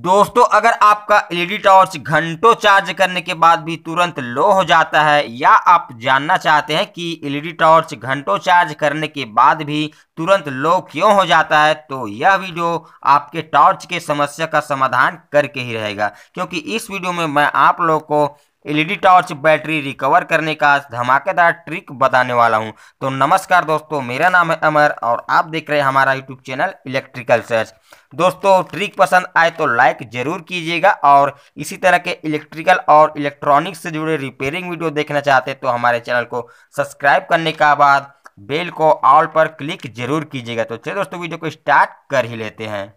दोस्तों, अगर आपका एलईडी टॉर्च घंटों चार्ज करने के बाद भी तुरंत लो हो जाता है या आप जानना चाहते हैं कि एलईडी टॉर्च घंटों चार्ज करने के बाद भी तुरंत लो क्यों हो जाता है, तो यह वीडियो आपके टॉर्च के समस्या का समाधान करके ही रहेगा। क्योंकि इस वीडियो में मैं आप लोगों को एलईडी टॉर्च बैटरी रिकवर करने का धमाकेदार ट्रिक बताने वाला हूं। तो नमस्कार दोस्तों, मेरा नाम है अमर और आप देख रहे हैं हमारा यूट्यूब चैनल इलेक्ट्रिकल सर्च। दोस्तों, ट्रिक पसंद आए तो लाइक जरूर कीजिएगा और इसी तरह के इलेक्ट्रिकल और इलेक्ट्रॉनिक्स से जुड़े रिपेयरिंग वीडियो देखना चाहते हैं तो हमारे चैनल को सब्सक्राइब करने के बाद बेल को ऑल पर क्लिक जरूर कीजिएगा। तो चलिए दोस्तों, वीडियो को स्टार्ट कर ही लेते हैं।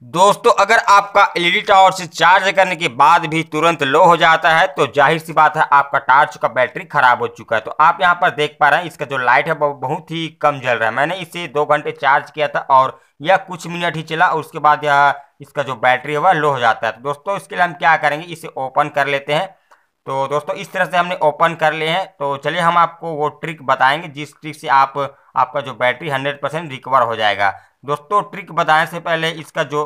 दोस्तों, अगर आपका एलईडी टॉर्च चार्ज करने के बाद भी तुरंत लो हो जाता है तो जाहिर सी बात है आपका टॉर्च का बैटरी खराब हो चुका है। तो आप यहां पर देख पा रहे हैं इसका जो लाइट है वो बहुत ही कम जल रहा है। मैंने इसे 2 घंटे चार्ज किया था और यह कुछ मिनट ही चला और उसके बाद यह इसका जो बैटरी है वह लो हो जाता है। तो दोस्तों, इसके लिए हम क्या करेंगे, इसे ओपन कर लेते हैं। तो दोस्तों, इस तरह से हमने ओपन कर लिए हैं। तो चलिए हम आपको वो ट्रिक बताएंगे जिस ट्रिक से आपका जो बैटरी 100% रिकवर हो जाएगा। दोस्तों, ट्रिक बताने से पहले इसका जो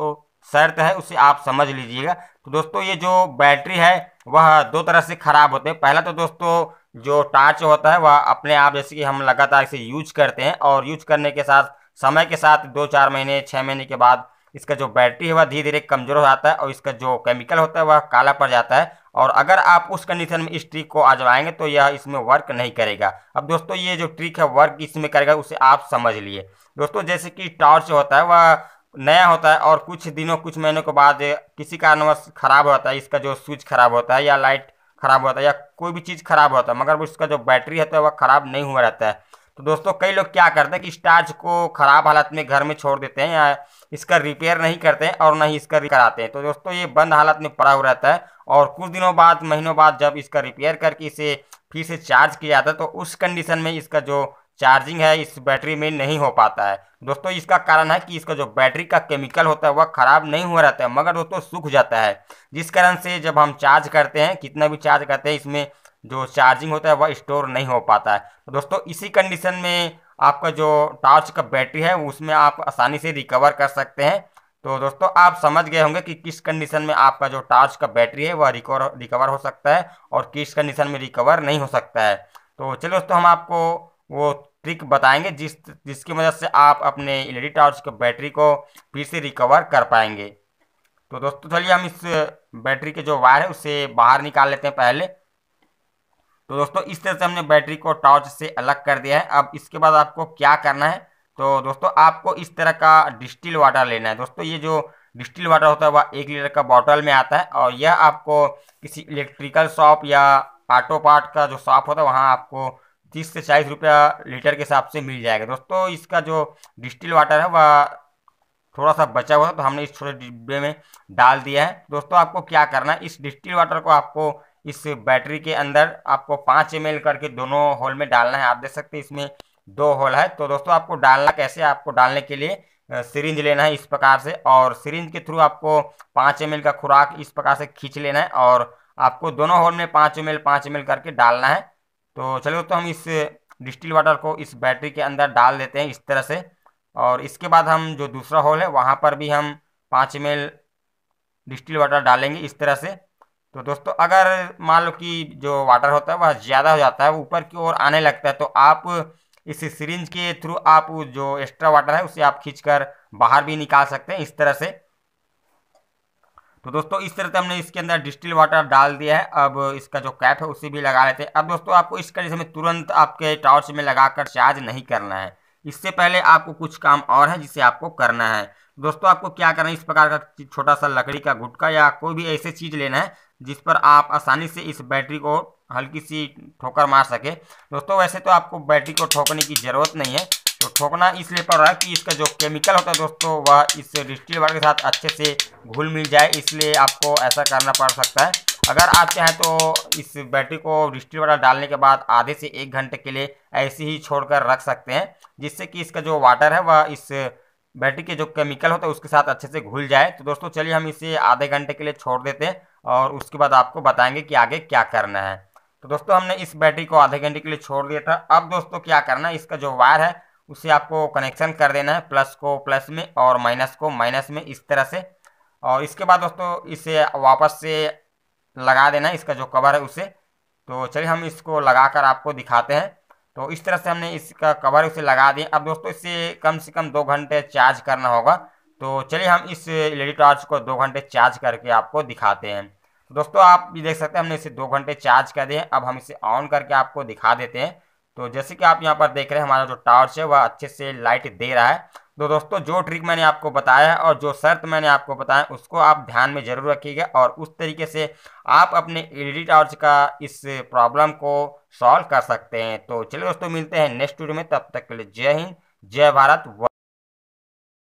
शर्त है उसे आप समझ लीजिएगा। तो दोस्तों, ये जो बैटरी है वह 2 तरह से खराब होते हैं। पहला तो दोस्तों, जो टॉर्च होता है वह अपने आप, जैसे कि हम लगातार इसे यूज करते हैं और यूज करने के साथ समय के साथ 2-4 महीने 6 महीने के बाद इसका जो बैटरी है वह धीरे धीरे कमजोर हो जाता है और इसका जो केमिकल होता है वह काला पड़ जाता है। और अगर आप उस कंडीशन में इस ट्रिक को आजमाएंगे तो यह इसमें वर्क नहीं करेगा। अब दोस्तों, ये जो ट्रिक है वर्क इसमें करेगा उसे आप समझ लिए। दोस्तों, जैसे कि टॉर्च होता है वह नया होता है और कुछ दिनों कुछ महीनों के बाद किसी कारणवश खराब होता है, इसका जो स्विच खराब होता है या लाइट खराब होता है या कोई भी चीज़ खराब होता है, मगर उसका जो बैटरी होता है वह खराब नहीं हुआ रहता है। तो दोस्तों, कई लोग क्या करते हैं कि इस टॉर्च को खराब हालत में घर में छोड़ देते हैं या इसका रिपेयर नहीं करते हैं और ना ही इसका कराते हैं। तो दोस्तों, ये बंद हालत में पड़ा हुआ रहता है और कुछ दिनों बाद महीनों बाद जब इसका रिपेयर करके इसे फिर से चार्ज किया जाता है तो उस कंडीशन में इसका जो चार्जिंग है इस बैटरी में नहीं हो पाता है। दोस्तों, इसका कारण है कि इसका जो बैटरी का केमिकल होता है वह खराब नहीं हुआ रहता है, मगर दोस्तों सूख जाता है, जिस कारण से जब हम चार्ज करते हैं, कितना भी चार्ज करते हैं, इसमें जो चार्जिंग होता है वह स्टोर नहीं हो पाता है। तो दोस्तों, इसी कंडीशन में आपका जो टॉर्च का बैटरी है उसमें आप आसानी से रिकवर कर सकते हैं। तो दोस्तों, आप समझ गए होंगे कि किस कंडीशन में आपका जो टॉर्च का बैटरी है वह रिकवर हो सकता है और किस कंडीशन में रिकवर नहीं हो सकता है। तो चलिए दोस्तों, हम आपको वो ट्रिक बताएंगे जिसकी मदद से आप अपने एलईडी टॉर्च के बैटरी को फिर से रिकवर कर पाएंगे। तो दोस्तों, चलिए हम इस बैटरी के जो वायर है उसे बाहर निकाल लेते हैं पहले। तो दोस्तों, इस तरह से हमने बैटरी को टॉर्च से अलग कर दिया है। अब इसके बाद आपको क्या करना है, तो दोस्तों आपको इस तरह का डिस्टिल वाटर लेना है। दोस्तों, ये जो डिस्टिल वाटर होता है वह 1 लीटर का बॉटल में आता है और यह आपको किसी इलेक्ट्रिकल शॉप या ऑटो पार्ट का जो शॉप होता है वहाँ आपको 30 से 40 रुपया लीटर के हिसाब से मिल जाएगा। दोस्तों, इसका जो डिस्टिल वाटर है वह थोड़ा सा बचा हुआ है तो हमने इस छोटे डिब्बे में डाल दिया है। दोस्तों, आपको क्या करना है, इस डिस्टिल वाटर को आपको इस बैटरी के अंदर आपको 5 ml करके दोनों होल में डालना है। आप देख सकते हैं इसमें 2 होल है। तो दोस्तों, आपको डालना कैसे, आपको डालने के लिए सिरिंज लेना है इस प्रकार से और सिरिंज के थ्रू आपको 5 ml का खुराक इस प्रकार से खींच लेना है और आपको दोनों होल में 5 ml करके डालना है। तो चलो, तो हम इस डिस्टिल वाटर को इस बैटरी के अंदर डाल देते हैं इस तरह से और इसके बाद हम जो दूसरा होल है वहाँ पर भी हम 5 ml डिस्टिल वाटर डालेंगे इस तरह से। तो दोस्तों, अगर मान लो कि जो वाटर होता है वह ज़्यादा हो जाता है, ऊपर की ओर आने लगता है, तो आप इस सिरिंज के थ्रू आप जो एक्स्ट्रा वाटर है उसे आप खींचकर बाहर भी निकाल सकते हैं इस तरह से। तो दोस्तों, इस तरह से हमने इसके अंदर डिस्टिल वाटर डाल दिया है। अब इसका जो कैप है उसे भी लगा लेते हैं। अब दोस्तों, आपको इस कंडीशन में तुरंत आपके टॉर्च में लगाकर चार्ज नहीं करना है, इससे पहले आपको कुछ काम और है जिसे आपको करना है। दोस्तों, आपको क्या करना है, इस प्रकार का छोटा सा लकड़ी का गुटका या कोई भी ऐसी चीज़ लेना है जिस पर आप आसानी से इस बैटरी को हल्की सी ठोकर मार सके। दोस्तों, वैसे तो आपको बैटरी को ठोकने की ज़रूरत नहीं है, तो ठोकना इसलिए पड़ रहा है कि इसका जो केमिकल होता है दोस्तों वह इस डिस्टिल वाटर के साथ अच्छे से घुल मिल जाए, इसलिए आपको ऐसा करना पड़ सकता है। अगर आप चाहें तो इस बैटरी को डिस्टिल वाटर डालने के बाद आधे से 1 घंटे के लिए ऐसे ही छोड़कर रख सकते हैं, जिससे कि इसका जो वाटर है वह इस बैटरी के जो केमिकल होता है उसके साथ अच्छे से घुल जाए। तो दोस्तों, चलिए हम इसे आधे घंटे के लिए छोड़ देते हैं और उसके बाद आपको बताएंगे कि आगे क्या करना है। तो दोस्तों, हमने इस बैटरी को आधे घंटे के लिए छोड़ दिया था। अब दोस्तों, क्या करना है, इसका जो वायर है उसे आपको कनेक्शन कर देना है, प्लस को प्लस में और माइनस को माइनस में इस तरह से। और इसके बाद दोस्तों इसे वापस से लगा देना, इसका जो कवर है उसे। तो चलिए हम इसको लगाकर आपको दिखाते हैं। तो इस तरह से हमने इसका कवर उसे लगा दिया। अब दोस्तों इसे कम से कम 2 घंटे चार्ज करना होगा। तो चलिए हम इस एलईडी टॉर्च को 2 घंटे चार्ज करके आपको दिखाते हैं। तो दोस्तों आप भी देख सकते हैं हमने इसे 2 घंटे चार्ज कर दिए। अब हम इसे ऑन करके आपको दिखा देते हैं। तो जैसे कि आप यहाँ पर देख रहे हैं हमारा जो टॉर्च है वह अच्छे से लाइट दे रहा है। तो दोस्तों जो ट्रिक मैंने आपको बताया है और जो शर्त मैंने आपको बताया उसको आप ध्यान में जरूर रखिएगा, और उस तरीके से आप अपने एलईडी टॉर्च का इस प्रॉब्लम को सॉल्व कर सकते हैं। तो चलिए दोस्तों मिलते हैं नेक्स्ट वीडियो में, तब तक के लिए जय हिंद, जय भारत।